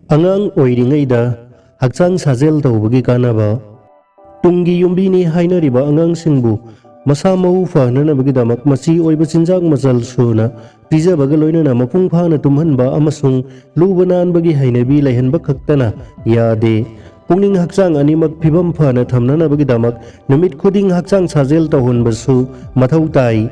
Angang oiringayda hakchang sajel tawbagi kanaba tunggi yumbini hainariba angang singbu masa mau fahnanabagidamak masi oiba chinjak majal suna pijabaga loinana mapung phana tumhanba amasung lubananbagi hainabi laihanba khaktana yade pungning hakchang animak phibam phana thamnanabagidamak numit khuding hakchang sajel tawhonbasu mathau tai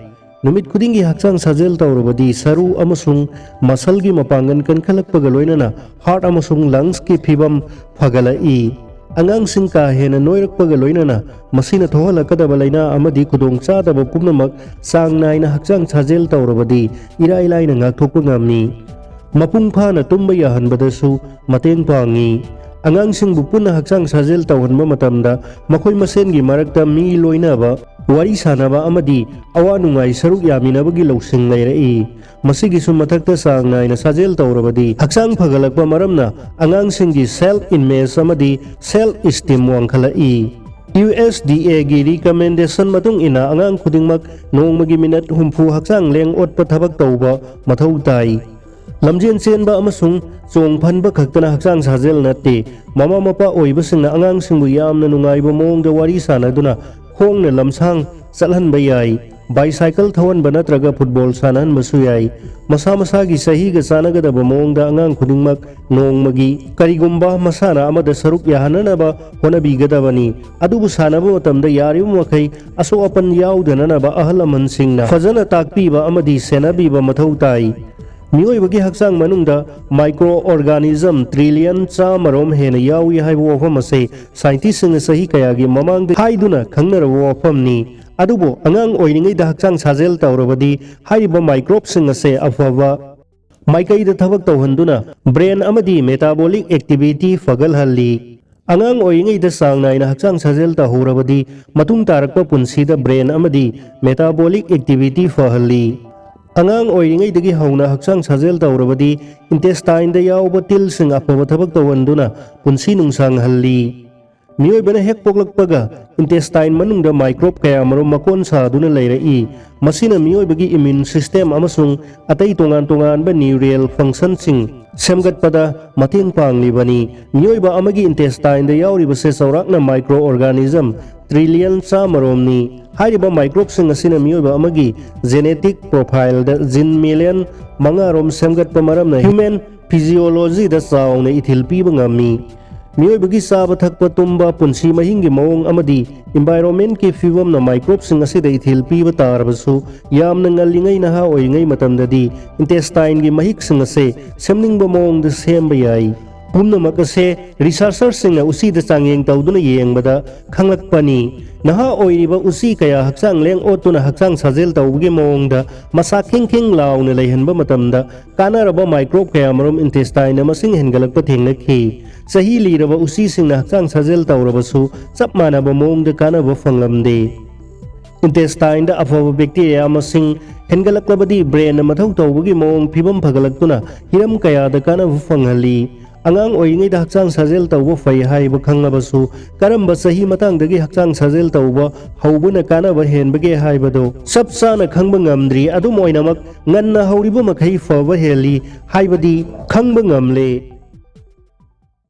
numit khudingi hakchang sajel tawrabadi saru amasung masalgi mapangan kankhalakpaga loinana heart amasung lungs ki phibam phagalai angang sing ka hena noirakpaga loinana masina thohalakadaba laina amadi khudong chadaba pumnamak sang naina hakchang sajel tawrabadi irai laina ngakthokpa ngamni mapung phana tumba yahanbadasu mateng pangi angang sing bupuna hakchang sajel tawhanba matamda makhoi masengi marakta mi loinaba wari sanaba amadi awa nungai saruk yaminabagi lawsing lairai masigi sum mathakta sang naina sajel tawrabadi hakchang phagalakpa maramna angang singgi self image amadi self esteem wangkhalai USDA gi recommendation matung ina angang khudingmak nongmagi minute humpu hakchang leng otpa thabak tawba mathau tai lamjen chenba amasung chong phanba khaktana hakchang sajel natte mama mapa oibasingna angang singbu yamna nungaiba mongda wari sanaduna khongna lamsang chalhanba yai bicycle thawanba natraga football sananbasu yai masa masagi sahiga chanagadaba mongda angang khudingmak nongmagi karigumba masana amada saruk yahananaba honabigadabani adubu sanaba matamda yaribu makai aso apan yaudananaba ahal amansingna fajana takpiba amadi senabiba mathau tai मियोइबगी हक्चांग मनुंगदा micro organism trillion चामरोम हेना यावी हाइबो वफम असे scientist सिंग सही कयागी ममांग हाइदुना खंगनरब वफमनी अदुबो अंगांग ओइनिंगैदा हक्चांग साजेल तौरबदी हाइबो माइक्रोब सिंग असे अफवा माइकैदा थबक तौहंदुना ब्रेन अमदी मेटाबॉलिक एक्टिविटी फगलहल्ली अंगांग ओइनिंगैदा सांग नाइना हक्चांग साजेल तौरबदी मतुंग तारकपा पुंसीदा ब्रेन अमदी मेटाबॉलिक एक्टिविटी फहल्ली angang oiringaidagi hauna hakchang sajel tawrabadi intestine da yawba til sing afaba thabak tawanduna punsi nungsang halli miyoibana hek poklakpaga intestine manungda microbe kaya marom makon saduna leirai masina miyoibagi immune system amasung atai tongan tongan ba neural function sing semgat pada mateng panglibani miyoiba amagi intestine da yawriba se saurakna microorganism trillion samaromni हाइरिबा microbe सिंग असिना मियोबा अमगी genetic profile द जिन million मंगारोम सेमगत मरमना ह्यूमन फिजियोलॉजी द चावना इथिल पीबा ngami मियोबगी साब थकपा तुंबा पुंसी महिंगी मवोंग अमदी एनवायरनमेंट के फिवम न माइक्रोब सिंग असिदा इथिल पीबा तारबसु यामना ngaliंgai naha oingai matamdadi intestine gi mahik सिंग असे सेमनिंगबा मवोंग द सेमबा याई पुनमक असे रिसर्चर सिंग उसी द चांगेंग तौदुना येंगबदा खंगलकपनी नहा ओइरिबा उसी कया हक्चांग लेंग ओतुना हक्चांग साजेल तौबगे मवोंगदा मसा खिंग खिंग लाउना लैहनबा मतमदा कानारबा माइक्रोब कया मरोम इंटेस्टाइन मसिंग हेनगलकपा थेंगनखि सही लीरबा उसी सिंग हक्चांग साजेल तौरबसु चप मानबा मवोंगदा कानाबा फंगलमदे इंटेस्टाइन दा अफबा बैक्टीरिया मसिंग हेनगलकलबदी ब्रेन मथौ तौबगे मवोंग फिबम फगलकतुना हिरम कयादा कानाबा फंगहली अंगांग ओइंगैदा हक्चांग साजेल तौबा फै हाइबा खंगबसु करम्बा सही मतंगदगी हक्चांग साजेल तौबा हौबना कानाबा हेनबगे हाइबदो सब चाना खंगबा ngamdri adum oinamक nganna हौरिबा मखै फबा हेली हाइबदी खंगबा ngamle